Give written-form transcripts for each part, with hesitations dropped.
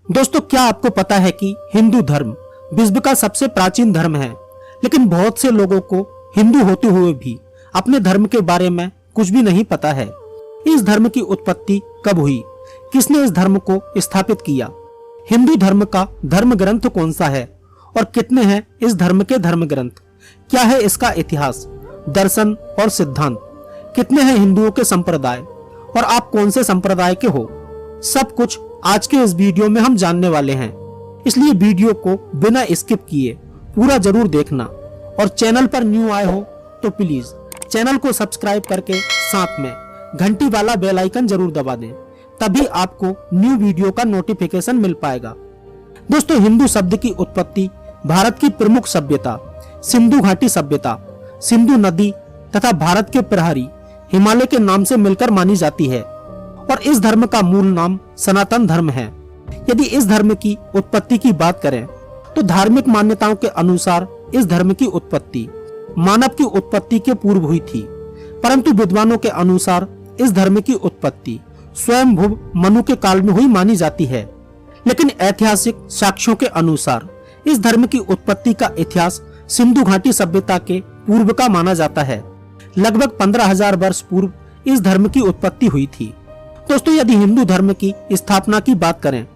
दोस्तों, क्या आपको पता है कि हिंदू धर्म विश्व का सबसे प्राचीन धर्म है, लेकिन बहुत से लोगों को हिंदू होते हुए भी अपने धर्म के बारे में कुछ भी नहीं पता है। इस धर्म की उत्पत्ति कब हुई, किसने इस धर्म को स्थापित किया, हिंदू धर्म का धर्म ग्रंथ कौन सा है और कितने हैं इस धर्म के धर्म ग्रंथ, क्या है इसका इतिहास, दर्शन और सिद्धांत, कितने हैं हिंदुओं के संप्रदाय और आप कौन से संप्रदाय के हो, सब कुछ आज के इस वीडियो में हम जानने वाले हैं। इसलिए वीडियो को बिना स्किप किए पूरा जरूर देखना और चैनल पर न्यू आए हो तो प्लीज चैनल को सब्सक्राइब करके साथ में घंटी वाला बेल आइकन जरूर दबा दें, तभी आपको न्यू वीडियो का नोटिफिकेशन मिल पाएगा। दोस्तों, हिंदू शब्द की उत्पत्ति भारत की प्रमुख सभ्यता सिंधु घाटी सभ्यता, सिंधु नदी तथा भारत के प्रहरी हिमालय के नाम से मिलकर मानी जाती है और इस धर्म का मूल नाम सनातन धर्म है। यदि इस धर्म की उत्पत्ति की बात करें तो धार्मिक मान्यताओं के अनुसार इस धर्म की उत्पत्ति मानव की उत्पत्ति के पूर्व हुई थी, परंतु विद्वानों के अनुसार इस धर्म की उत्पत्ति स्वयंभुव मनु के काल में हुई मानी जाती है। लेकिन ऐतिहासिक साक्ष्यों के अनुसार इस धर्म की उत्पत्ति का इतिहास सिंधु घाटी सभ्यता के पूर्व का माना जाता है। लगभग 15,000 वर्ष पूर्व इस धर्म की उत्पत्ति हुई थी। दोस्तों, यदि हिंदू धर्म की स्थापना की बात करें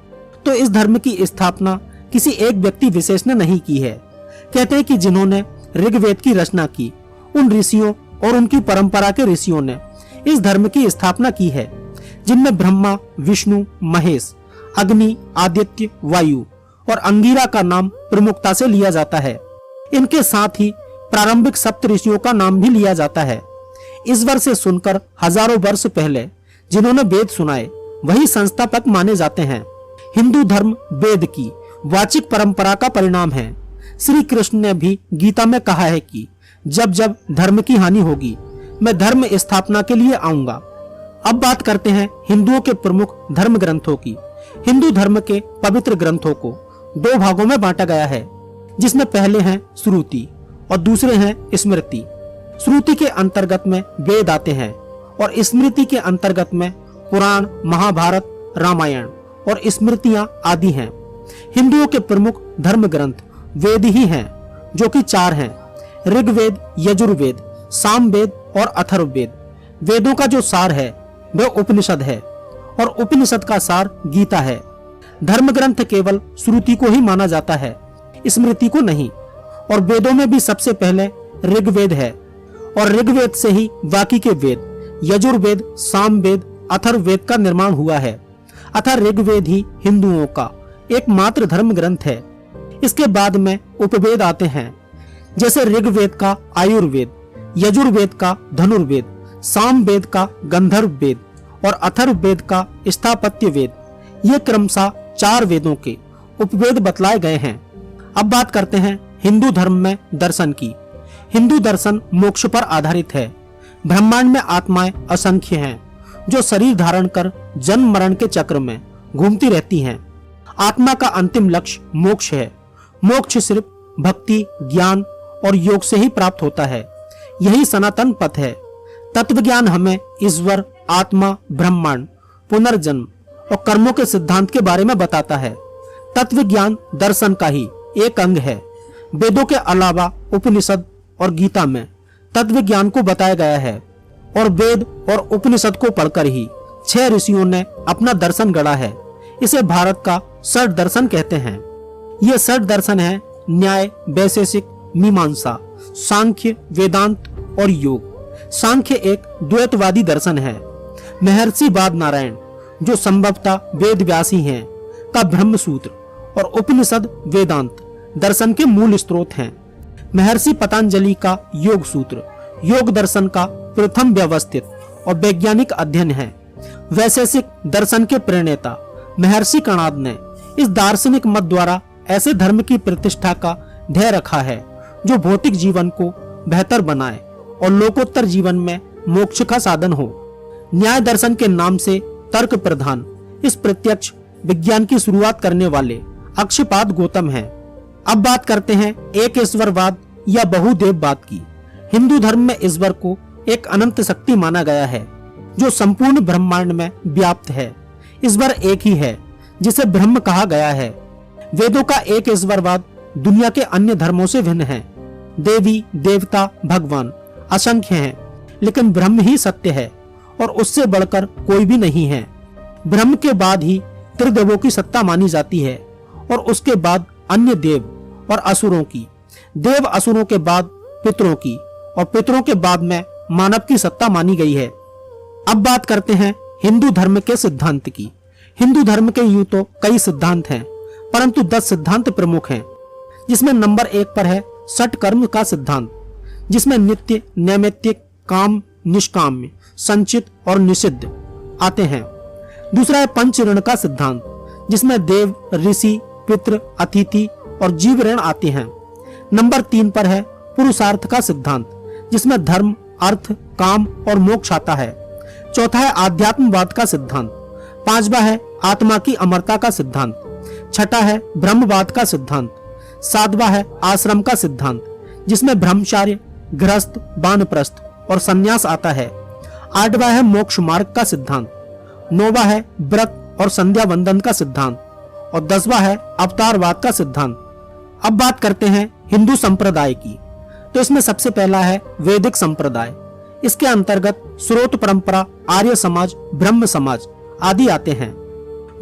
तो इस धर्म की स्थापना किसी एक व्यक्ति विशेष ने नहीं की है। कहते हैं कि जिन्होंने ऋग्वेद की रचना की, उन ऋषियों और उनकी परंपरा के ऋषियों ने इस धर्म की स्थापना की है, जिनमें ब्रह्मा, विष्णु, महेश, अग्नि, आदित्य, वायु और अंगिरा का नाम प्रमुखता से लिया जाता है। इनके साथ ही प्रारंभिक सप्त ऋषियों का नाम भी लिया जाता है। ईश्वर से सुनकर हजारों वर्ष पहले जिन्होंने वेद सुनाए वही संस्थापक माने जाते हैं। हिंदू धर्म वेद की वाचिक परंपरा का परिणाम है। श्री कृष्ण ने भी गीता में कहा है कि जब जब धर्म की हानि होगी मैं धर्म स्थापना के लिए आऊंगा। अब बात करते हैं हिंदुओं के प्रमुख धर्म ग्रंथों की। हिंदू धर्म के पवित्र ग्रंथों को दो भागों में बांटा गया है, जिसमें पहले हैं श्रुति और दूसरे हैं स्मृति। श्रुति के अंतर्गत में वेद आते हैं और स्मृति के अंतर्गत में पुराण, महाभारत, रामायण और स्मृतियां आदि हैं। हिंदुओं के प्रमुख धर्म ग्रंथ वेद ही हैं, जो कि 4 हैं: ऋग्वेद, यजुर्वेद, सामवेद और अथर्ववेद। वेदों का जो सार है वह उपनिषद है और उपनिषद का सार गीता है। धर्म ग्रंथ केवल श्रुति को ही माना जाता है, स्मृति को नहीं। और वेदों में भी सबसे पहले ऋग्वेद है और ऋग्वेद से ही बाकी के वेद यजुर्वेद, सामवेद, अथर्ववेद का निर्माण हुआ है। अतः ऋग्वेद ही हिंदुओं का एकमात्र धर्म ग्रंथ है। इसके बाद में उपवेद आते हैं, जैसे ऋग्वेद का आयुर्वेद, यजुर्वेद का धनुर्वेद, सामवेद का गंधर्व वेद और अथर्ववेद का स्थापत्य वेद। ये क्रमशः 4 वेदों के उपवेद बतलाए गए हैं। अब बात करते हैं हिंदू धर्म में दर्शन की। हिंदू दर्शन मोक्ष पर आधारित है। ब्रह्मांड में आत्माएं असंख्य हैं, जो शरीर धारण कर जन्म मरण के चक्र में घूमती रहती हैं। आत्मा का अंतिम लक्ष्य मोक्ष है। मोक्ष सिर्फ भक्ति, ज्ञान और योग से ही प्राप्त होता है। यही सनातन पथ है। तत्व ज्ञान हमें ईश्वर, आत्मा, ब्रह्मांड, पुनर्जन्म और कर्मों के सिद्धांत के बारे में बताता है। तत्व ज्ञान दर्शन का ही एक अंग है। वेदों के अलावा उपनिषद और गीता में तत्व ज्ञान को बताया गया है और वेद और उपनिषद को पढ़कर ही 6 ऋषियों ने अपना दर्शन गढ़ा है। इसे भारत का षट दर्शन कहते हैं। ये षट दर्शन है न्याय, वैशेषिक, मीमांसा, सांख्य, वेदांत और योग। सांख्य एक द्वैतवादी दर्शन है। महर्षि बाद नारायण, जो संभवतः वेद व्यासी हैं, का ब्रह्म सूत्र और उपनिषद वेदांत दर्शन के मूल स्रोत हैं। महर्षि पतंजलि का योग सूत्र योग दर्शन का प्रथम व्यवस्थित और वैज्ञानिक अध्ययन है। वैशेषिक दर्शन के प्रणेता महर्षि कणाद ने इस दार्शनिक मत द्वारा ऐसे धर्म की प्रतिष्ठा का ध्येय रखा है जो भौतिक जीवन को बेहतर बनाए और लोकोत्तर जीवन में मोक्ष का साधन हो। न्याय दर्शन के नाम से तर्क प्रधान इस प्रत्यक्ष विज्ञान की शुरुआत करने वाले अक्षपाद गौतम हैं। अब बात करते हैं एक ईश्वरवाद या बहुदेववाद की। हिंदू धर्म में ईश्वर को एक अनंत शक्ति माना गया है, जो संपूर्ण ब्रह्मांड में व्याप्त है। ईश्वर एक ही है, जिसे ब्रह्म कहा गया है। वेदों का एक ईश्वरवाद दुनिया के अन्य धर्मों से भिन्न है। देवी देवता भगवान असंख्य हैं, लेकिन ब्रह्म ही सत्य है और उससे बढ़कर कोई भी नहीं है। ब्रह्म के बाद ही त्रिदेवों की सत्ता मानी जाती है और उसके बाद अन्य देव और असुरों की, देव असुरों के बाद पितरों की और पितरों के बाद में मानव की सत्ता मानी गई है। अब बात करते हैं हिंदू धर्म के सिद्धांत की। हिंदू धर्म के यूं तो कई सिद्धांत हैं, परंतु 10 सिद्धांत प्रमुख हैं, जिसमें नंबर 1 पर है षट कर्म का सिद्धांत, जिसमें नित्य, नैमित्तिक, काम, निष्काम्य, संचित और निषिद्ध आते हैं। दूसरा है पंच ऋण का सिद्धांत, जिसमें देव, ऋषि, पितृ, अतिथि और जीव ऋण आते हैं। नंबर 3 पर है पुरुषार्थ का सिद्धांत, जिसमें धर्म, अर्थ, काम और मोक्ष आता है। चौथा है आध्यात्मवाद का सिद्धांत। 5वां है आत्मा की अमरता का सिद्धांत। 6ठा है ब्रह्मवाद का सिद्धांत। 7वां है आश्रम का सिद्धांत, जिसमें ब्रह्मचार्य, गृहस्थ, वानप्रस्थ और संन्यास आता है। 8वां है मोक्ष मार्ग का सिद्धांत। 9वां है व्रत और संध्या वंदन का सिद्धांत और 10वां है अवतारवाद का सिद्धांत। अब बात करते हैं हिंदू संप्रदाय की। तो इसमें सबसे पहला है वैदिक संप्रदाय। इसके अंतर्गत स्रोत परंपरा, आर्य समाज, ब्रह्म समाज आदि आते हैं।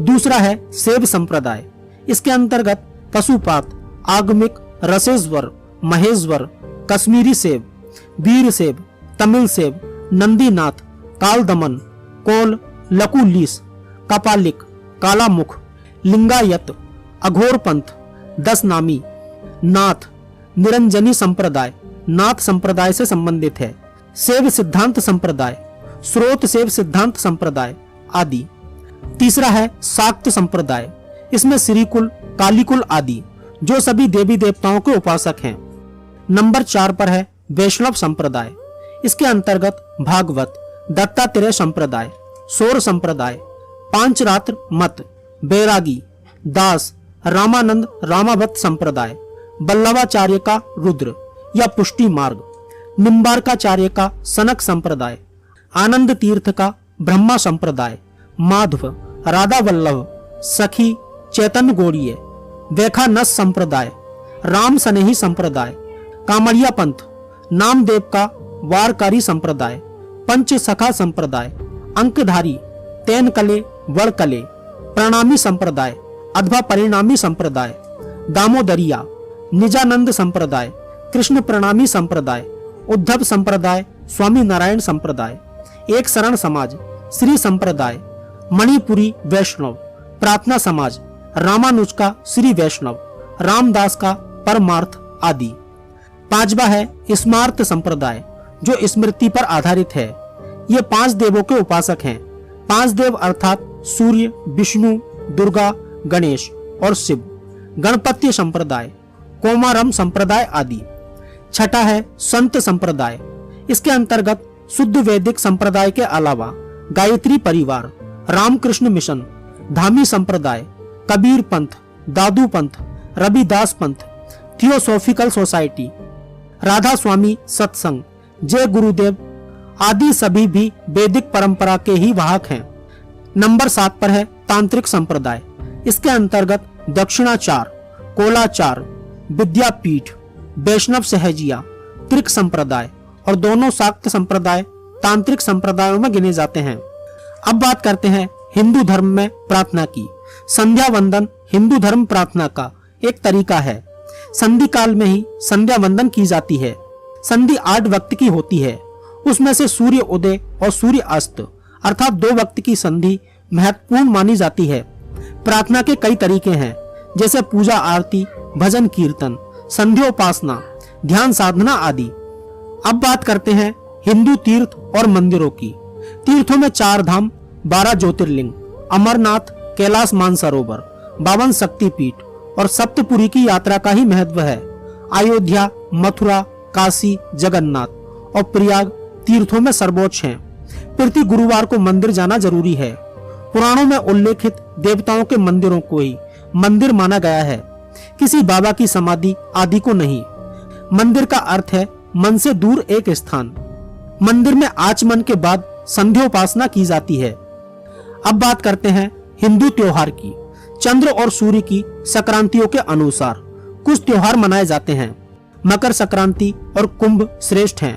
दूसरा है शैव संप्रदाय। इसके अंतर्गत पशुपात, आगमिक, रसेश्वर, महेश्वर, कश्मीरी शैव, वीर शैव, तमिल शैव, नंदीनाथ, कालदमन, कोल, लकुलीस, कपालिक, कालामुख, लिंगायत, अघोरपंथ, दशनामी, नाथ, निरंजनी संप्रदाय नाथ संप्रदाय से संबंधित है। शैव सिद्धांत संप्रदाय, स्रोत शैव सिद्धांत संप्रदाय आदि। तीसरा है शाक्त संप्रदाय। इसमें श्रीकुल, कालीकुल आदि, जो सभी देवी देवताओं के उपासक हैं। नंबर 4 पर है वैष्णव संप्रदाय। इसके अंतर्गत भागवत, दत्तात्रेय संप्रदाय, सौर संप्रदाय, पांचरात्र मत, बैरागी, दास, रामानंद रामावत संप्रदाय, बल्लवाचार्य का रुद्र या पुष्टि मार्ग, निम्बारकाचार्य का सनक संप्रदाय, आनंद तीर्थ का ब्रह्मा संप्रदाय, माधव, राधा वल्लभ, सखी, चैतन्य गौड़ीय, वैखानस संप्रदाय, राम सनेही संप्रदाय, कामड़िया पंथ, नामदेव का वारकारी संप्रदाय, पंच सखा संप्रदाय, अंकधारी, तैनकले, वड़कले, प्रणामी संप्रदाय, अथवा परिणामी संप्रदाय, दामोदरिया, निजानंद संप्रदाय, कृष्ण प्रणामी संप्रदाय, उद्धव संप्रदाय, स्वामी नारायण संप्रदाय, एक शरण समाज, श्री संप्रदाय, मणिपुरी वैष्णव, प्रार्थना समाज, रामानुज का श्री वैष्णव, रामदास का परमार्थ आदि। 5वां है स्मार्त संप्रदाय, जो स्मृति पर आधारित है। ये 5 देवों के उपासक हैं। 5 देव अर्थात सूर्य, विष्णु, दुर्गा, गणेश और शिव। गणपत्य संप्रदाय, कोमारम संप्रदाय आदि। 6ठा है संत संप्रदाय। इसके अंतर्गत शुद्ध वैदिक संप्रदाय के अलावा गायत्री परिवार, रामकृष्ण मिशन, धामी संप्रदाय, कबीर पंथ, दादू पंथ, रविदास पंथ, थियोसॉफिकल सोसाइटी, राधा स्वामी सत्संग, जय गुरुदेव आदि सभी भी वैदिक परंपरा के ही वाहक हैं। नंबर 7 पर है तांत्रिक संप्रदाय। इसके अंतर्गत दक्षिणाचार, कोलाचार, विद्यापीठ, वैष्णव सहजिया, त्रिक संप्रदाय और दोनों शाक्त संप्रदाय तांत्रिक संप्रदायों में गिने जाते हैं। अब बात करते हैं हिंदू धर्म में प्रार्थना की। संध्या वंदन हिंदू धर्म प्रार्थना का एक तरीका है। संधि काल में ही संध्या वंदन की जाती है। संधि 8 वक्त की होती है। उसमें से सूर्य उदय और सूर्य अस्त अर्थात 2 वक्त की संधि महत्वपूर्ण मानी जाती है। प्रार्थना के कई तरीके हैं, जैसे पूजा आरती, भजन कीर्तन, संध्योपासना, ध्यान साधना आदि। अब बात करते हैं हिंदू तीर्थ और मंदिरों की। तीर्थों में 4 धाम, 12 ज्योतिर्लिंग, अमरनाथ, कैलाश मानसरोवर, 52 शक्तिपीठ और सप्तपुरी की यात्रा का ही महत्व है। अयोध्या, मथुरा, काशी, जगन्नाथ और प्रयाग तीर्थों में सर्वोच्च हैं। प्रति गुरुवार को मंदिर जाना जरूरी है। पुराणों में उल्लेखित देवताओं के मंदिरों को ही मंदिर माना गया है, किसी बाबा की समाधि आदि को नहीं। मंदिर का अर्थ है मन से दूर एक स्थान। मंदिर में आचमन के बाद संध्योपासना की जाती है। अब बात करते हैं हिंदू त्योहार की। चंद्र और सूर्य की संक्रांतियों के अनुसार कुछ त्योहार मनाए जाते हैं। मकर संक्रांति और कुंभ श्रेष्ठ हैं।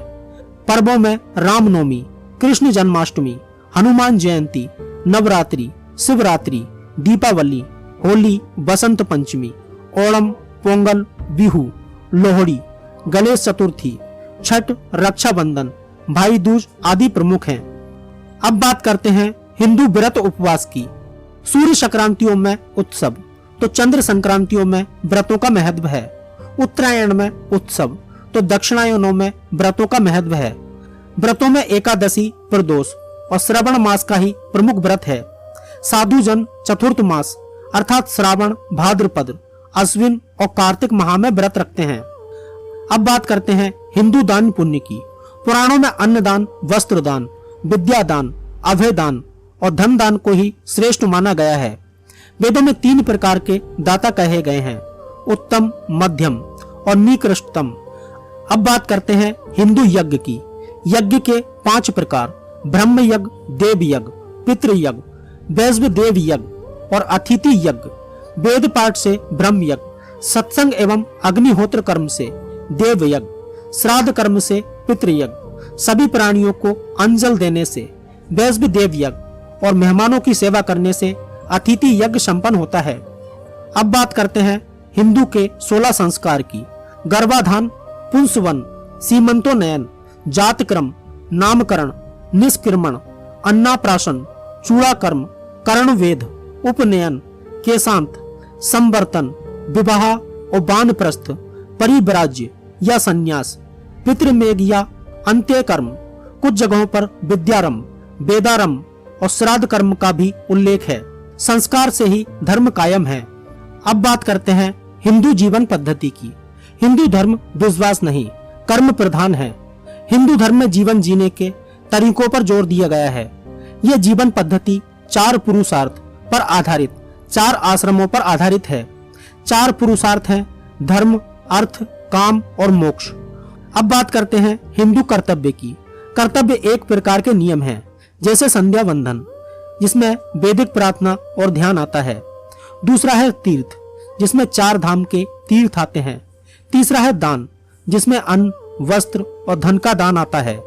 पर्वों में रामनवमी, कृष्ण जन्माष्टमी, हनुमान जयंती, नवरात्रि, शिवरात्रि, दीपावली, होली, बसंत पंचमी, ओणम, पोंगल, बिहू, लोहड़ी, गणेश चतुर्थी, छठ, रक्षाबंधन, भाई दूज आदि प्रमुख हैं। अब बात करते हैं हिंदू व्रत उपवास की। सूर्य संक्रांतियों में उत्सव तो चंद्र संक्रांतियों में व्रतों का महत्व है। उत्तरायण में उत्सव तो दक्षिणायनों में व्रतों का महत्व है। व्रतों में एकादशी, प्रदोष और श्रावण मास का ही प्रमुख व्रत है। साधु जन चतुर्थ मास अर्थात श्रावण, भाद्रपद, अश्विन और कार्तिक माह में व्रत रखते हैं। अब बात करते हैं हिंदू दान पुण्य की। पुराणों में अन्नदान, वस्त्रदान, विद्यादान, अभयदान और धन दान को ही श्रेष्ठ माना गया है। वेदों में 3 प्रकार के दाता कहे गए हैं, उत्तम, मध्यम और निकृष्टतम। अब बात करते हैं हिंदू यज्ञ की। यज्ञ के 5 प्रकार, ब्रह्म यज्ञ, देव यज्ञ, पितृ यज्ञ, वैश्व देव यज्ञ और अतिथि यज्ञ। वेद पाठ से ब्रह्म यज्ञ, सत्संग एवं अग्निहोत्र कर्म से देव यज्ञ, श्राद्ध कर्म से पितृ यज्ञ, सभी प्राणियों को अंजल देने से वैश्व देव यज्ञ और मेहमानों की सेवा करने से अतिथि यज्ञ संपन्न होता है। अब बात करते हैं हिंदू के 16 संस्कार की। गर्भाधान, पुंसवन, सीमंतोन्नयन, जातक्रम, नामकरण, निष्क्रमण, अन्नाप्राशन, चूड़ाकर्म, कर्णवेद, उपनयन, केशांत, संवर्तन, विवाह और वानप्रस्थ, परिव्राज्य या संन्यास, पितृमेघ या अंत्यकर्म। कुछ जगहों पर विद्यारंभ, वेदारंभ और श्राद्ध कर्म का भी उल्लेख है। संस्कार से ही धर्म कायम है। अब बात करते हैं हिंदू जीवन पद्धति की। हिंदू धर्म विश्वास नहीं, कर्म प्रधान है। हिंदू धर्म में जीवन जीने के तरीकों पर जोर दिया गया है। यह जीवन पद्धति 4 पुरुषार्थ पर आधारित, 4 आश्रमों पर आधारित है। 4 पुरुषार्थ हैं, धर्म, अर्थ, काम और मोक्ष। अब बात करते हैं हिंदू कर्तव्य की। कर्तव्य एक प्रकार के नियम हैं, जैसे संध्या वंदन, जिसमें वैदिक प्रार्थना और ध्यान आता है। दूसरा है तीर्थ, जिसमें 4 धाम के तीर्थ आते हैं। तीसरा है दान, जिसमें अन्न, वस्त्र और धन का दान आता है।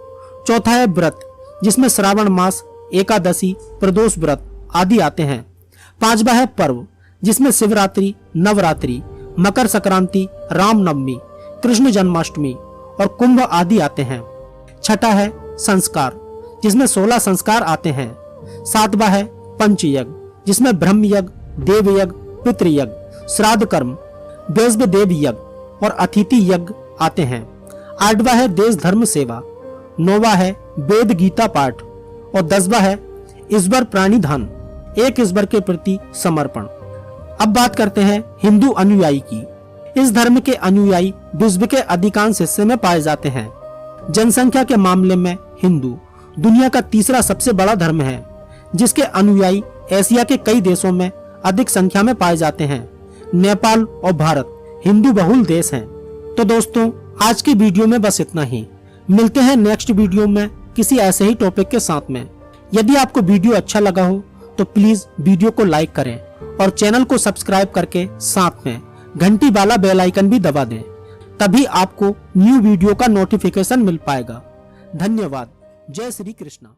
चौथा है व्रत, जिसमें श्रावण मास, एकादशी, प्रदोष व्रत आदि आते हैं। 5वां है पर्व, जिसमें शिवरात्रि, नवरात्रि, मकर संक्रांति, रामनवमी, कृष्ण जन्माष्टमी और कुंभ आदि आते हैं। 6वां है संस्कार, जिसमें 16 संस्कार आते हैं। 7वां है पंचयज्ञ, जिसमें ब्रह्म यज्ञ, देव यज्ञ, पितृ यज्ञ, श्राद्ध कर्म, वैश्व देव यज्ञ और अतिथि यज्ञ आते हैं। 8वां है देश धर्म सेवा। 9वां है वेद गीता पाठ और 10वां है ईश्वर प्राणिधान, एक ईश्वर के प्रति समर्पण। अब बात करते हैं हिंदू अनुयायी की। इस धर्म के अनुयायी विश्व के अधिकांश हिस्से में पाए जाते हैं। जनसंख्या के मामले में हिंदू दुनिया का तीसरा सबसे बड़ा धर्म है, जिसके अनुयायी एशिया के कई देशों में अधिक संख्या में पाए जाते हैं। नेपाल और भारत हिंदू बहुल देश हैं। तो दोस्तों, आज की वीडियो में बस इतना ही। मिलते हैं नेक्स्ट वीडियो में किसी ऐसे ही टॉपिक के साथ में। यदि आपको वीडियो अच्छा लगा हो तो प्लीज वीडियो को लाइक करें और चैनल को सब्सक्राइब करके साथ में घंटी वाला बेल आइकन भी दबा दें। तभी आपको न्यू वीडियो का नोटिफिकेशन मिल पाएगा। धन्यवाद। जय श्री कृष्णा।